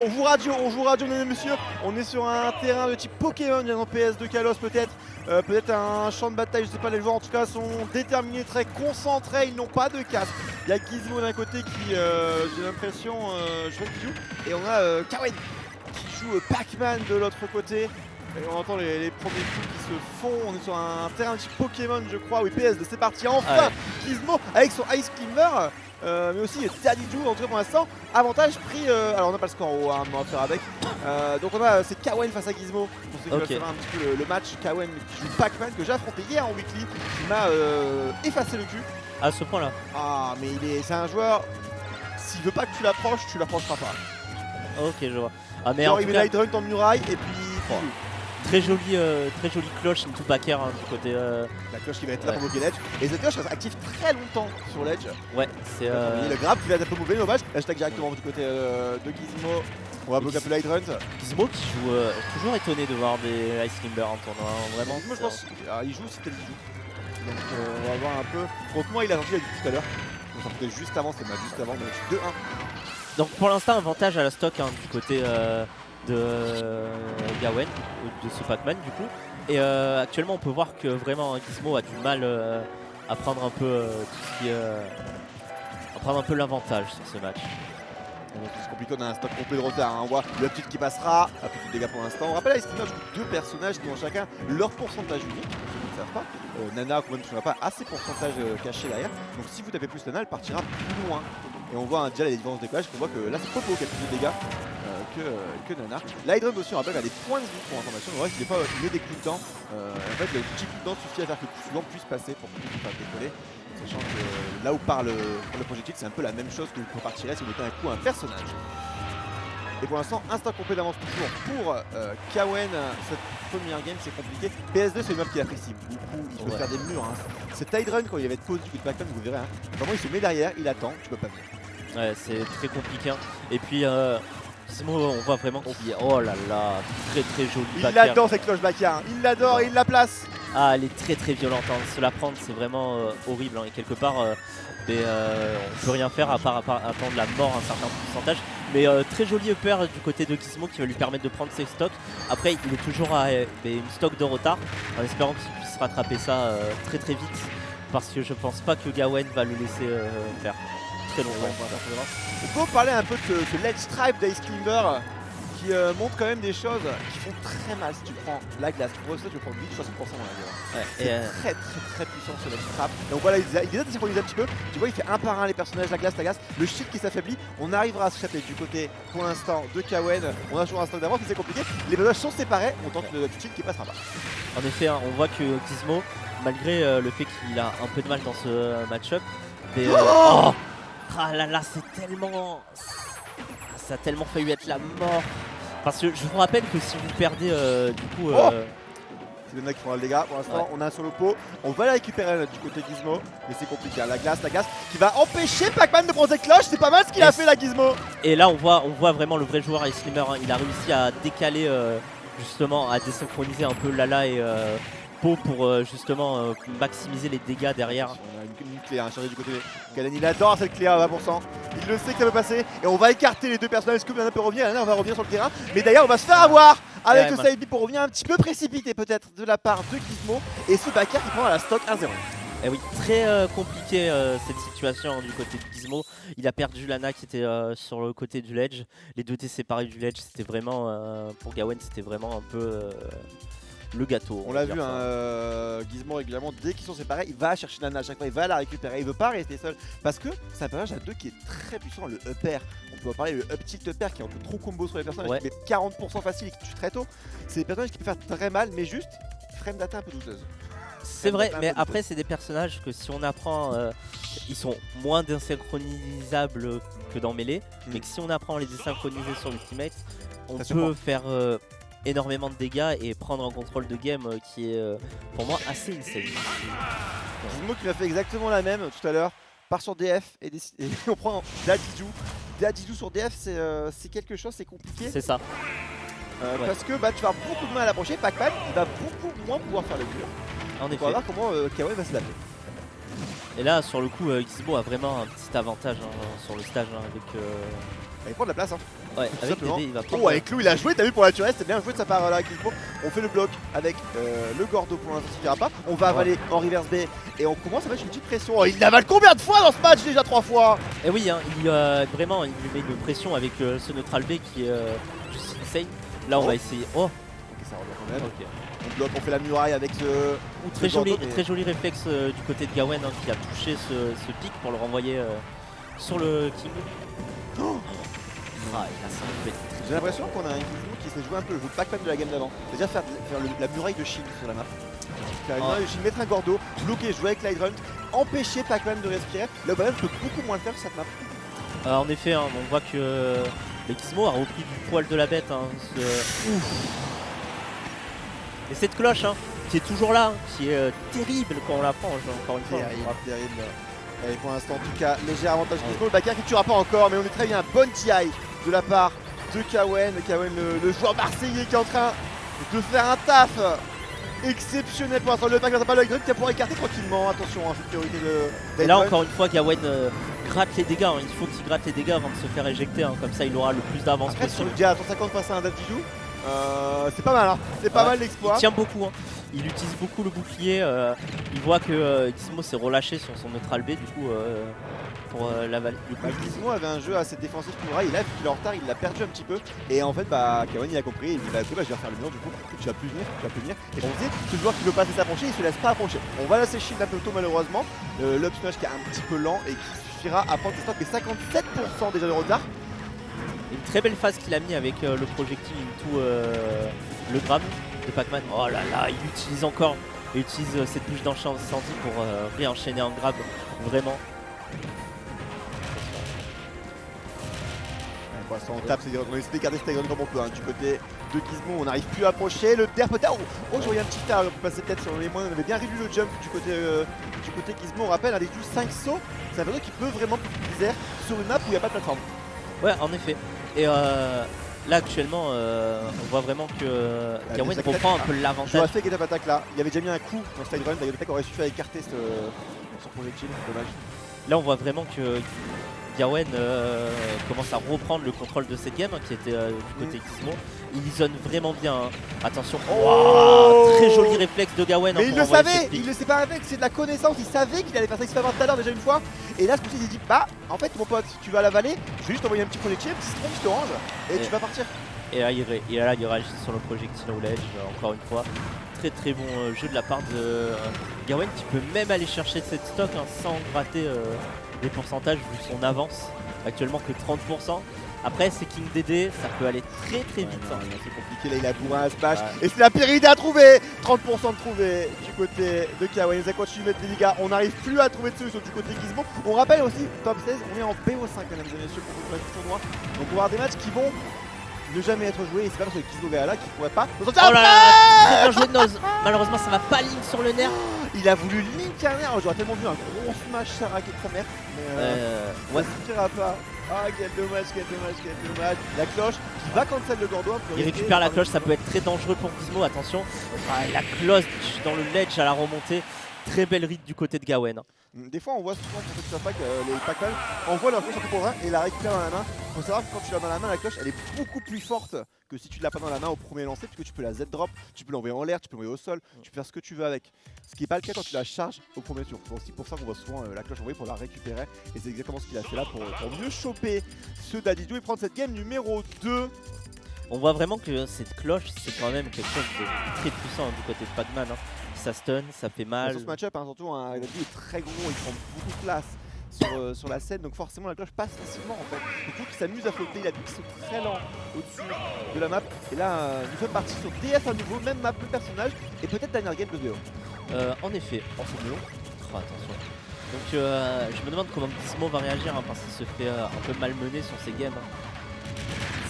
On joue radio, mesdames et messieurs. On est sur un terrain de type Pokémon, bien en PS de Kalos peut-être. Peut-être un champ de bataille, je sais pas, les joueurs en tout cas sont déterminés, très concentrés, ils n'ont pas de casque. Il y a Gizmo d'un côté qui, j'ai l'impression, je vois qui joue. Et on a Kawen qui joue Pac-Man de l'autre côté. Et on entend les premiers coups qui se font. On est sur un terrain de type Pokémon, je crois. Oui, PS2, c'est parti. Enfin, Gizmo avec son Ice Climber. Mais aussi Daddy Ju en tout cas pour l'instant. Avantage pris, alors on n'a pas le score en haut, hein, on va faire avec. Donc on a, c'est Kawen face à Gizmo. Pour ceux qui veulent savoir un petit peu le match, Kawen qui joue Pac-Man que j'ai affronté hier en weekly, qui m'a effacé le cul. À ce point là. Ah mais c'est un joueur, s'il veut pas que tu l'approcheras pas. Ok, je vois. Ah mais genre il met Light Run en muraille et puis... Très jolie cloche into backer hein, du côté. La cloche qui va être là pour bloquer l'edge. Et cette cloche reste active très longtemps sur l'edge. Ouais, c'est. Le grab qui va être un peu mauvais, dommage. Hashtag directement du côté de Gizmo. On va bloquer un peu Light Run. Gizmo qui joue toujours étonné de voir des Ice Climber en tournoi. Vraiment. Moi je pense qu'il joue, c'était le joue. Donc on va voir un peu. Contre moi il a gentil tout à l'heure. Donc ça peut-être juste avant, c'était mal juste avant, mais 2-1. Donc pour l'instant avantage à la stock hein, du côté de Gawen, de ce Pac-Man du coup. Et actuellement on peut voir que vraiment Gizmo a du mal à prendre un peu tout ce qui est, à prendre un peu l'avantage sur ce match. C'est compliqué, on a un stock complet de retard, hein. On voit le petit qui passera, un peu de dégâts pour l'instant. On rappelle, Ice Climber joue deux personnages qui ont chacun leur pourcentage unique, pour ceux qui ne savent pas. Nana, quand même, tu n'as pas assez de pourcentage caché derrière. Donc si vous tapez plus Nana, elle partira plus loin. Et on voit déjà les différences de décollage, on voit que là c'est Popo qui a plus de dégâts que Nana. L'Hydron aussi, on rappelle, a des points de vie pour information. On voit qu'il met des coups de dents. En fait, le petit coup de dent suffit à faire que le blanc puisse passer pour qu'il puisse pas décoller. Sachant que là où part le projectile, c'est un peu la même chose que vous partirez si vous mettez un coup à un personnage. Et pour l'instant, instant complet d'avance toujours pour Kawen. Cette première game, c'est compliqué. PS2, c'est une map qui apprécie beaucoup. Il faut faire des murs. Hein. C'est Tidrun quand il va être posé du coup de Pac-Man, vous verrez. Hein. Vraiment, il se met derrière, il attend, tu peux pas venir. Ouais, c'est très compliqué. Hein. Et puis, Gizmo, on voit vraiment qu'il est. Oh là là, très joli. Il adore cette cloche backer. Il l'adore et il la place. Ah, elle est très violente. Hein. Se la prendre, c'est vraiment horrible. Hein. Et quelque part, on peut rien faire à part attendre la mort un certain pourcentage. Mais très joli upper du côté de Gizmo qui va lui permettre de prendre ses stocks. Après, il est toujours à une stock de retard en espérant qu'il puisse rattraper ça très vite. Parce que je pense pas que Gawen va le laisser faire très longtemps. On peut parler un peu de ce ledge stripe d'Ice Climber qui montre quand même des choses qui font très mal si tu prends la glace. Pour ça, tu prends vite 60% dans la gueule. C'est très puissant ce ledge trap. Donc voilà, il est désynchronisé un petit peu. Tu vois, il fait un par un les personnages, la glace. Le shield qui s'affaiblit. On arrivera à se chaper du côté pour l'instant de Kawen. On a toujours un stock d'avance, mais c'est compliqué. Les personnages sont séparés. On tente le shield qui passera pas. En effet, hein, on voit que Gizmo, malgré le fait qu'il a un peu de mal dans ce match-up, ah là là, c'est tellement. Ça a tellement failli être la mort. Parce que je vous rappelle que si vous perdez du coup. C'est le mec qui fera le dégât pour l'instant. On a un sur le pot. On va la récupérer du côté Gizmo. Mais c'est compliqué. La glace qui va empêcher Pac-Man de prendre cette cloche. C'est pas mal ce qu'il a fait là, Gizmo. Et là, on voit vraiment le vrai joueur Ice Climber. Hein. Il a réussi à décaler, justement, à désynchroniser un peu Lala et Po pour justement maximiser les dégâts derrière. On a une clé à charger du côté de Galen. Il adore cette clé à 20%. Il le sait que ça peut passer. Et on va écarter les deux personnages. Est-ce que Lana peut revenir? Lana, on va revenir sur le terrain. Mais d'ailleurs, on va se faire avoir avec le side B pour revenir un petit peu précipité peut-être de la part de Gizmo. Et ce backer qui prend à la stock 1-0. Et oui, très compliqué cette situation du côté de Gizmo. Il a perdu Lana qui était sur le côté du ledge. Les deux étaient séparés du ledge. C'était vraiment, pour Gawen, c'était vraiment un peu le gâteau. On l'a vu, Gizmo régulièrement, dès qu'ils sont séparés, il va chercher Nana à chaque fois, il va la récupérer, il veut pas rester seul. Parce que c'est un personnage à deux qui est très puissant, le upper. On peut en parler, le up tilt upper qui est un peu trop combo sur les personnages, qui met 40% facile et qui tue très tôt. C'est des personnages qui peuvent faire très mal, mais juste frame data un peu douteuse. C'est vrai, mais après c'est des personnages que si on apprend, ils sont moins désynchronisables que dans Melee, mais que si on apprend à les désynchroniser sur Ultimate, on peut faire énormément de dégâts et prendre un contrôle de game qui est pour moi assez insane. Gizmo qui m'a fait exactement la même tout à l'heure, part sur DF et on prend Daddy Ju. Daddy Ju sur DF c'est quelque chose, c'est compliqué. C'est ça. Parce que tu vas avoir beaucoup de mal à l'approcher, Pac-Man il va beaucoup moins pouvoir faire le mur. En effet. On va voir comment Kawen va s'adapter. Et là sur le coup Gizmo a vraiment un petit avantage sur le stage avec il prend de la place. Hein. Ouais, Tout avec simplement. DD, il va prendre. Oh, avec Clou, il a joué, t'as vu pour la turette, c'était bien joué de sa part là, Gizmo. On fait le bloc avec le Gordo pour l'instant, ça suffira pas. On va avaler en reverse B et on commence à mettre une petite pression. Oh, il l'avale combien de fois dans ce match déjà 3 fois? Et oui, hein, vraiment, il lui met une pression avec ce neutral B qui est juste insane. Là, on va essayer. Oh, Ok, ça revient quand même. ok. On bloque, on fait la muraille avec ce. Très Gordo, joli, mais- très joli réflexe du côté de Gawen hein, qui a touché ce pic pour le renvoyer sur le King. Oh, Ah, et là, ça aurait pu être très- j'ai l'impression qu'on a un Gizmo qui s'est joué un peu le jeu Pac-Man de la game d'avant. C'est-à-dire faire la muraille de shield sur la map. Faire une muraille de shield, mettre un Gordo, bloquer, jouer avec Light Runt, empêcher Pac-Man de respirer. Là, Pac-Man peut beaucoup moins le faire sur cette map. En effet, hein, on voit que le Gizmo a repris du poil de la bête. Hein, Et cette cloche hein, qui est toujours là, hein, qui est terrible quand on la prend, encore une fois. Terrible, terrible. Et pour l'instant, en tout cas, léger avantage Gizmo. Le backer qui tuera pas encore, mais on est très bien. Bonne TI de la part de Kawen. Kawen, le joueur marseillais qui est en train de faire un taf exceptionnel pour l'instant. Le backer n'a pas le grip qui va pouvoir écarter tranquillement. Attention, hein, cette priorité de. Et là, encore une fois, Gawen gratte les dégâts. Hein. Il faut qu'il gratte les dégâts avant de se faire éjecter. Hein. Comme ça, il aura le plus d'avance Après, sur possible. le dia à 150 face à un Dadjidou, c'est pas mal, hein. C'est pas Ouais. mal Il l'exploit. tient beaucoup. Hein. Il utilise beaucoup le bouclier. Il voit que Gizmo s'est relâché sur son neutral B. Du coup, pour l'avaler. Bah, Gizmo avait un jeu assez défensif pour Muraille, et là vu qu'il est en retard il l'a perdu un petit peu et en fait bah Kawen il a compris, il dit bah écoute bah, je vais refaire le mur du coup, tu vas plus venir, et on disait ce joueur qui veut pas s'approcher il se laisse pas approcher. On va laisser shield un peu tôt malheureusement, l'up smash qui est un petit peu lent et qui suffira à prendre ses stocks, mais 57% déjà de retard. Une très belle phase qu'il a mis avec le projectile into le grab de Pac-Man. Oh là là, il utilise encore. Il utilise cette bouche d'incendie pour réenchaîner un grab. Vraiment. Pour l'instant on tape, on essaie d'écarter ce Tiger comme on peut, hein. Du côté de Gizmo on n'arrive plus à approcher, le derp peut-être. Oh j'aurais un petit tar, on peut passer peut-être sur les moyens, on avait bien réduit le jump du côté Gizmo, on rappelle avec juste 5 sauts, c'est un perso qui peut vraiment misère sur une map où il n'y a pas de plateforme. Ouais, en effet. Et là actuellement, on voit vraiment que Gawen ça reprend un crête. peu J'aurais l'avantage. fait Get Up Attack là, il avait déjà mis un coup dans Style Run, Get Up Attack aurait suffi à écarter son projectile, dommage. Là, on voit vraiment que Gawen commence à reprendre le contrôle de cette game hein, qui était du côté Gizmo. Il zone vraiment bien. Hein. Attention. Oh Wow, très joli réflexe de Gawen. Mais hein, il pour le envoyer savait, cette pique. il le sait pas avec, c'est de la connaissance, il savait qu'il allait faire ça, il se fait avoir tout à l'heure déjà une fois. Et là ce coup-ci il s'est dit bah en fait mon pote tu vas l'avaler, je vais juste envoyer un petit projectile, un petit citron, je te range et tu vas partir. Et là, il réagit sur le projectile au ledge, encore une fois. Très très bon jeu de la part de Gawen qui peut même aller chercher cette stock hein, sans gratter les pourcentages vu son avance. Actuellement que 30%. Après c'est King DD, ça peut aller très très vite. Ouais, hein. non, c'est compliqué, là il a bourré un smash Ouais. et c'est la pire idée à trouver. 30% de trouver du côté de Kawen, ça continue de mettre des dégâts, on n'arrive plus à trouver de solution du côté Gizmo. On rappelle aussi, top 16, on est en BO5 mesdames et messieurs pour le tournoi. Donc on va avoir des matchs qui vont ne jamais être joués et c'est pas parce que Gizmo est là qu'il pourrait pas. Oh là là, très bien joué de Noz. Malheureusement ça va pas link sur le nerf. Il a voulu link un nerf, j'aurais tellement vu un gros smash Saraki de sa mère. Mais Ouais. ça suffira pas. Ah quel dommage, quel dommage, quel dommage. La cloche qui va cancel le Gordo. Il récupère la cloche, ça peut être très dangereux pour Gizmo, attention. Ah, la cloche dans le ledge à la remontée. Très belle read du côté de Gawen. Des fois on voit souvent pour ceux qui savent pas que les Pac-Man envoient leur cloche un peu pour rien et la récupèrent dans la main. Faut savoir que quand tu l'as dans la main la cloche elle est beaucoup plus forte que si tu l'as pas dans la main au premier lancer puisque tu peux la Z-drop, tu peux l'envoyer en l'air, tu peux l'envoyer au sol, tu peux faire ce que tu veux avec. Ce qui n'est pas le cas quand tu la charges au premier tour. C'est aussi pour ça qu'on voit souvent la cloche envoyée pour la récupérer et c'est exactement ce qu'il a fait là pour mieux choper ce Dadidou et prendre cette game numéro 2. On voit vraiment que cette cloche c'est quand même quelque chose de très puissant hein, du côté de Pac-Man. Hein. Ça stun, ça fait mal. Sur ce match-up, hein, surtout, Dadidou est très gros, il prend beaucoup de place sur la scène, donc forcément la cloche passe facilement en fait. Du coup, il s'amuse à flotter, il a des pixels très lents au-dessus de la map. Et là, nous sommes partis sur DF à nouveau, même map, le personnage, et peut-être dernière game de VO. En effet, en ce moment. Oh, attention. Donc je me demande comment Gizmo va réagir hein, parce qu'il se fait un peu malmener sur ses games. Hein.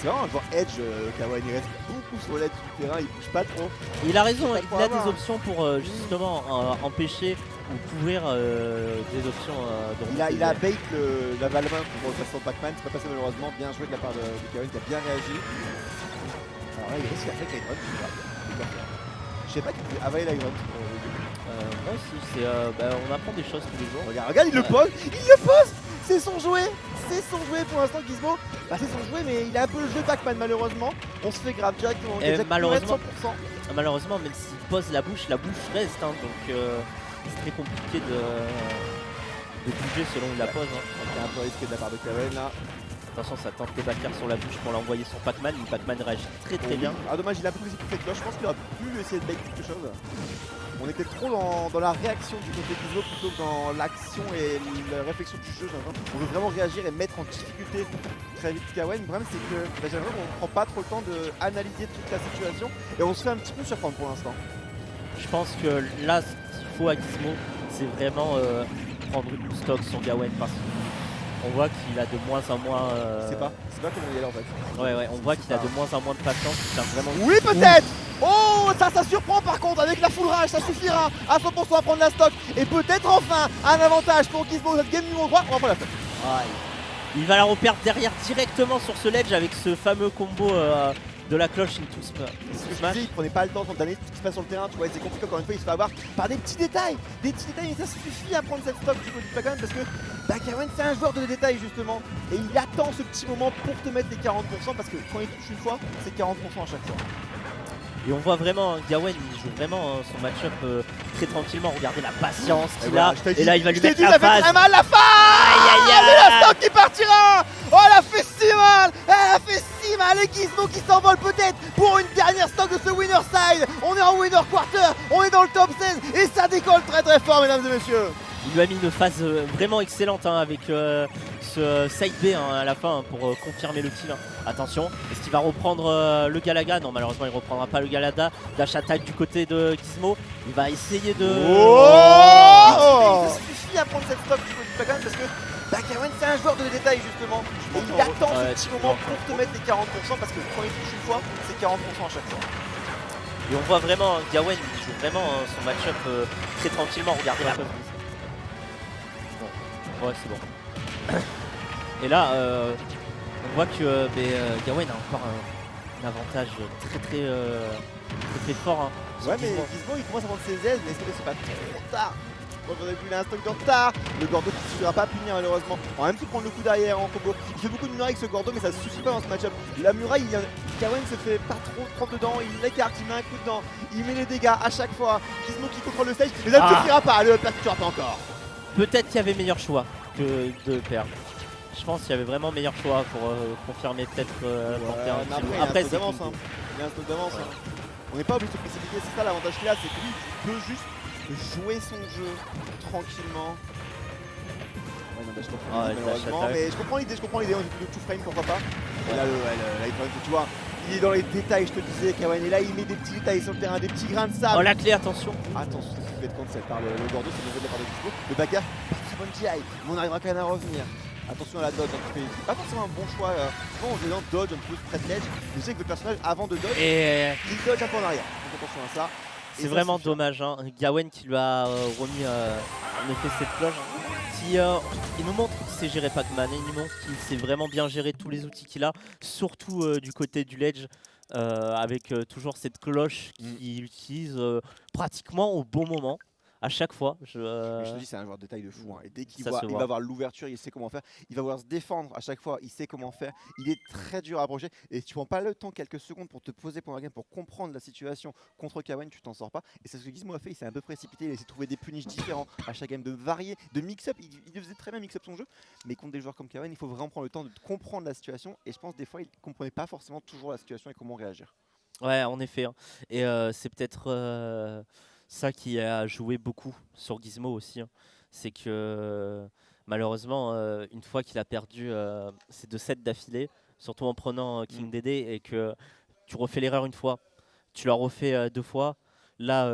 C'est vraiment un joueur edge, Kawen, il reste beaucoup sur l'edge du terrain, il bouge pas trop. Et il a raison, Pas il trop a avoir. des options pour justement empêcher ou couvrir des options de Il a bait la Valmain pour passer au Pac-Man, c'est pas passé malheureusement, bien joué de la part de Kawen qui a bien réagi. Alors là, il risque après Light Run, je sais pas qu'il pouvait avaler Light Run. Ouais, si, on apprend des choses tous les jours. Regarde, il le pose, il le pose. c'est son jouet pour l'instant Gizmo. Bah c'est son jouet mais il a un peu le jeu Pac-Man malheureusement. On se fait grave directement, il y a déjà malheureusement, 100%. Malheureusement, même s'il pose la bouche reste, hein, donc c'est très compliqué de bouger selon où il la pose. Hein. C'est un peu risqué de la part de Kawen là. Attention, ça tente les backers sur la bouche pour l'envoyer sur Pac-Man. Le Pac-Man réagit très bien. Ah dommage, il a un peu précipité cette cloche, je pense qu'il aurait pu essayer de bait quelque chose. On était trop dans la réaction du côté Gizmo plutôt que dans l'action et la réflexion du jeu. On veut vraiment réagir et mettre en difficulté très vite Kawen. Le problème c'est que j'ai l'impression qu'on ne prend pas trop le temps d'analyser toute la situation et on se fait un petit peu surprendre pour l'instant. Je pense que là, ce qu'il faut à Gizmo, c'est vraiment prendre une stock sur Gawain parce qu'on voit qu'il a de moins en moins. C'est pas comment il est là en fait. Ouais, on voit qu'il a de moins en moins de patience. Vraiment... Oui, peut-être. Oh, ça surprend par contre avec la full rage, ça suffira à 100% à prendre la stock et peut-être enfin un avantage pour Gizmo cette game numéro 3. On va prendre la stock. Il va la reperdre derrière directement sur ce ledge avec ce fameux combo de la cloche into smash. Il prenait pas le temps d'analyser tout ce qui se passe sur le terrain, tu vois, c'est compliqué encore une fois, il se fait avoir par des petits détails, mais ça suffit à prendre cette stock du côté de Pac-Man parce que Kawen c'est un joueur de détails justement et il attend ce petit moment pour te mettre les 40% parce que quand il touche une fois, c'est 40% à chaque fois. Et on voit vraiment Gawain, il joue vraiment son match-up très tranquillement. Regardez la patience qu'il a. Et là, il va lui mettre la phase. Très mal la phase. C'est la stock qui partira. Oh, elle a fait si mal. Elle a fait si mal. Et Gizmo qui s'envole peut-être pour une dernière stock de ce winner side. On est en winner quarter. On est dans le top 16 et ça décolle très fort, mesdames et messieurs. Il lui a mis une phase vraiment excellente hein, avec ce side B hein, à la fin hein, pour confirmer le kill. Hein. Attention, est-ce qu'il va reprendre le Galaga? Non, malheureusement, il ne reprendra pas le Galaga. Dash attaque du côté de Gizmo. Il va essayer de... Oh, ça suffit à prendre cette stock du côté de Pac-Man parce que Kawen c'est un joueur de détail justement. Et il attend ce petit moment pour te mettre les 40% parce que quand il touche une fois, c'est 40% à chaque fois. Et on voit vraiment Gawain, il joue vraiment son match-up très tranquillement. Regardez la... Ouais, c'est bon. Et là, on voit que Gawain a encore un avantage très fort. Hein, ouais, mais Gizmo il commence à prendre ses aises, mais est-ce que c'est pas trop tard? Quand on a vu il a un stock de retard, le Gordo qui ne suffira pas à punir malheureusement. On va même plus prendre le coup derrière en combo. Il fait beaucoup de murailles avec ce Gordo, mais ça ne suffit pas dans ce match-up. La muraille, Kawen se fait pas trop prendre dedans, il l'écarte, il met un coup dedans, il met les dégâts à chaque fois. Gizmo qui contrôle le stage, mais ça ne suffira pas, le percuteur pas encore. Peut-être qu'il y avait meilleur choix que de perdre. Je pense qu'il y avait vraiment meilleur choix pour confirmer peut-être porter un petit peu. Après, c'est d'avance. Il y a un stock d'avance. On n'est pas obligé de se précipiter, c'est ça l'avantage qu'il a, c'est que lui il peut juste jouer son jeu tranquillement. Ouais, non, je comprends malheureusement, mais je comprends l'idée, on est de two frame, pourquoi pas. Et là, tu vois, il est dans les détails, je te disais, Kawen, et là il met des petits détails sur le terrain, des petits grains de sable. Oh la clé, attention. Attention, ça se fait cancel par le Gordo, c'est mauvais de la part de Gizmo. Le bagarre, très bonne GI, mais on arrivera quand même à revenir. Attention à la dodge, hein, qui fait pas forcément un bon choix. Souvent on faisant dodge un peu près de ledge. Je sais que le personnage avant de dodge, il dodge un peu en arrière. Donc attention à ça. C'est vraiment dommage. Hein. Gawain qui lui a remis en effet cette cloche. Il nous montre qu'il sait gérer Pac-Man. Il nous montre qu'il sait vraiment bien gérer tous les outils qu'il a. Surtout du côté du ledge. Avec toujours cette cloche qu'il utilise pratiquement au bon moment. À chaque fois. Je te dis, c'est un joueur de taille de fou. Hein. Et dès qu'il va avoir l'ouverture, il sait comment faire. Il va pouvoir se défendre à chaque fois. Il sait comment faire. Il est très dur à approcher. Et tu prends pas le temps, quelques secondes, pour te poser pendant la game, pour comprendre la situation contre Kawen, tu t'en sors pas. Et c'est ce que Gizmo a fait. Il s'est un peu précipité. Il a essayé de trouver des punishes différents à chaque game, de varier, de mix-up. Il faisait très bien mix-up son jeu. Mais contre des joueurs comme Kawen, il faut vraiment prendre le temps de comprendre la situation. Et je pense des fois, il comprenait pas forcément toujours la situation et comment réagir. Ouais, en effet. Hein. Et c'est peut-être. Ça qui a joué beaucoup sur Gizmo aussi, hein. C'est que malheureusement, une fois qu'il a perdu ces 2 sets d'affilée, surtout en prenant King Dédé, et que tu refais l'erreur une fois, tu l'as refait 2 fois, là,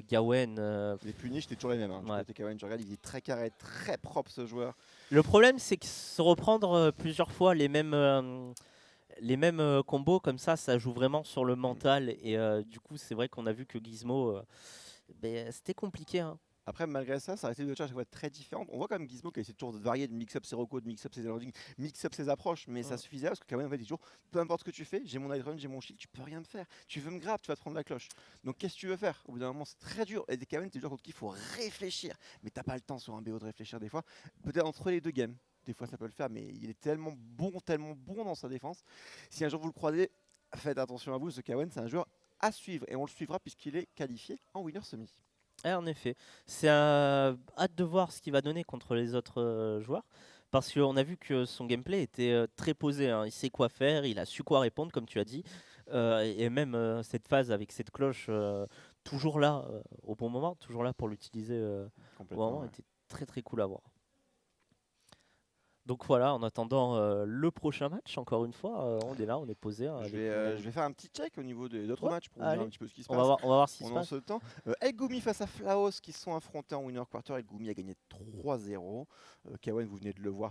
Gawain... les punis, j'étais toujours les mêmes. Hein. Ouais. Kawen, je regarde, il est très carré, très propre ce joueur. Le problème, c'est que se reprendre plusieurs fois les mêmes combos comme ça joue vraiment sur le mental. Et du coup, c'est vrai qu'on a vu que Gizmo... c'était compliqué. Hein. Après, malgré ça, ça restait des à chaque fois très différentes. On voit quand même Gizmo qui essaie toujours de varier, de mix-up ses recos, de mix-up ses landings, mix-up ses approches, mais ça suffisait parce que Kawen en fait dit toujours peu importe ce que tu fais, j'ai mon high run, j'ai mon shield, tu peux rien me faire. Tu veux me grab, tu vas te prendre la cloche. Donc qu'est-ce que tu veux faire? Au bout d'un moment, c'est très dur. Et des Kawen, c'est dur contre qui il faut réfléchir, mais t'as pas le temps sur un BO de réfléchir des fois. Peut-être entre les 2 games. des fois ça peut le faire, mais il est tellement bon dans sa défense. Si un jour vous le croisez, faites attention à vous, ce Kawen c'est un joueur à suivre et on le suivra puisqu'il est qualifié en winner semi. En effet, c'est hâte de voir ce qu'il va donner contre les autres joueurs. Parce qu'on a vu que son gameplay était très posé, hein. Il sait quoi faire, il a su quoi répondre, comme tu as dit. Et même cette phase avec cette cloche, toujours là au bon moment, toujours là pour l'utiliser au bon moment, Ouais. était très très cool à voir. Donc voilà, en attendant le prochain match, encore une fois, on est là, on est posé, hein, Je avec nous. vais faire un petit check au niveau d'autres Ouais, matchs pour vous dire allez. un petit peu ce qui se On passe va voir ce qui se pendant passe. ce temps. Elgumi face à Flaos qui se sont affrontés en winner quarter. Elgumi a gagné 3-0. Kawen, vous venez de le voir,